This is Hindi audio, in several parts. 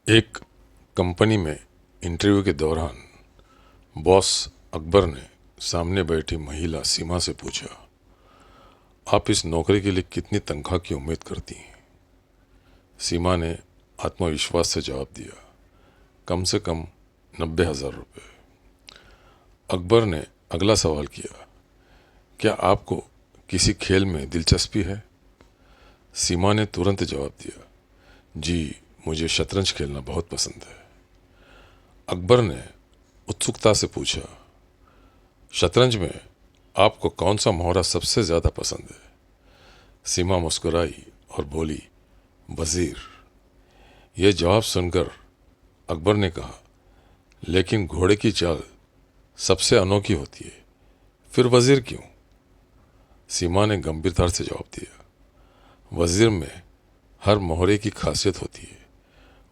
एक कंपनी में इंटरव्यू के दौरान बॉस अकबर ने सामने बैठी महिला सीमा से पूछा, आप इस नौकरी के लिए कितनी तनख्वाह की उम्मीद करती हैं? सीमा ने आत्मविश्वास से जवाब दिया, कम से कम 90,000 रुपये। अकबर ने अगला सवाल किया, क्या आपको किसी खेल में दिलचस्पी है? सीमा ने तुरंत जवाब दिया, जी, मुझे शतरंज खेलना बहुत पसंद है। अकबर ने उत्सुकता से पूछा, शतरंज में आपको कौन सा मोहरा सबसे ज़्यादा पसंद है? सीमा मुस्कुराई और बोली, वज़ीर। यह जवाब सुनकर अकबर ने कहा, लेकिन घोड़े की चाल सबसे अनोखी होती है, फिर वज़ीर क्यों? सीमा ने गंभीरता से जवाब दिया, वज़ीर में हर मोहरे की खासियत होती है।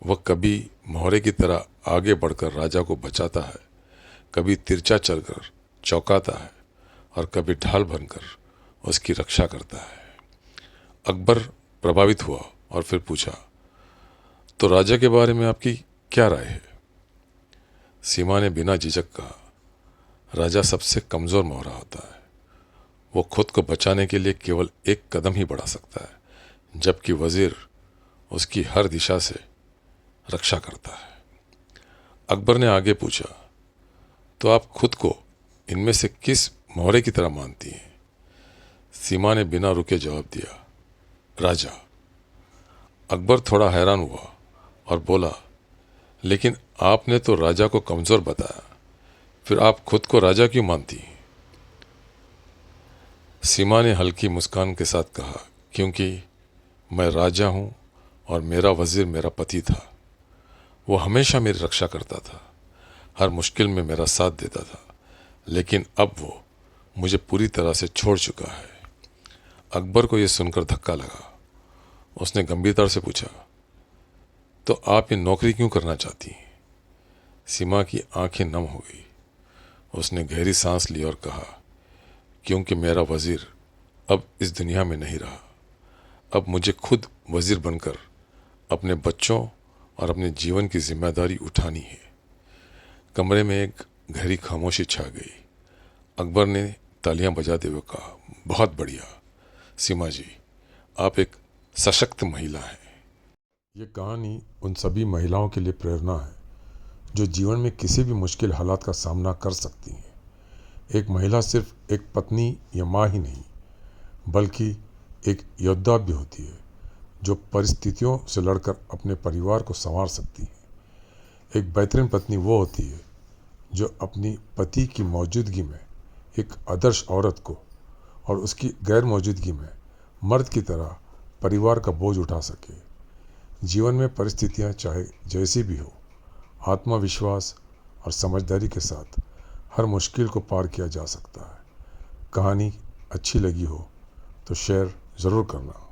वह कभी मोहरे की तरह आगे बढ़कर राजा को बचाता है, कभी तिरछा चलकर चौंकाता है और कभी ढाल बनकर उसकी रक्षा करता है। अकबर प्रभावित हुआ और फिर पूछा, तो राजा के बारे में आपकी क्या राय है? सीमा ने बिना झिझक कहा, राजा सबसे कमज़ोर मोहरा होता है। वो खुद को बचाने के लिए केवल एक कदम ही बढ़ा सकता है, जबकि वज़ीर उसकी हर दिशा से रक्षा करता है। अकबर ने आगे पूछा, तो आप खुद को इनमें से किस मोहरे की तरह मानती हैं? सीमा ने बिना रुके जवाब दिया, राजा। अकबर थोड़ा हैरान हुआ और बोला, लेकिन आपने तो राजा को कमज़ोर बताया, फिर आप खुद को राजा क्यों मानती हैं? सीमा ने हल्की मुस्कान के साथ कहा, क्योंकि मैं राजा हूँ और मेरा वज़ीर मेरा पति था। वो हमेशा मेरी रक्षा करता था, हर मुश्किल में मेरा साथ देता था, लेकिन अब वो मुझे पूरी तरह से छोड़ चुका है। अकबर को यह सुनकर धक्का लगा। उसने गंभीरता से पूछा, तो आप ये नौकरी क्यों करना चाहती हैं? सीमा की आंखें नम हो गई। उसने गहरी सांस ली और कहा, क्योंकि मेरा वज़ीर अब इस दुनिया में नहीं रहा। अब मुझे खुद वज़ीर बनकर अपने बच्चों और अपने जीवन की जिम्मेदारी उठानी है। कमरे में एक गहरी खामोशी छा गई। अकबर ने तालियां बजाते हुए कहा, बहुत बढ़िया सीमा जी, आप एक सशक्त महिला हैं। ये कहानी उन सभी महिलाओं के लिए प्रेरणा है जो जीवन में किसी भी मुश्किल हालात का सामना कर सकती हैं। एक महिला सिर्फ एक पत्नी या माँ ही नहीं, बल्कि एक योद्धा भी होती है, जो परिस्थितियों से लड़कर अपने परिवार को संवार सकती है। एक बेहतरीन पत्नी वो होती है जो अपनी पति की मौजूदगी में एक आदर्श औरत को और उसकी गैर मौजूदगी में मर्द की तरह परिवार का बोझ उठा सके। जीवन में परिस्थितियां चाहे जैसी भी हो, आत्मविश्वास और समझदारी के साथ हर मुश्किल को पार किया जा सकता है। कहानी अच्छी लगी हो तो शेयर ज़रूर करना।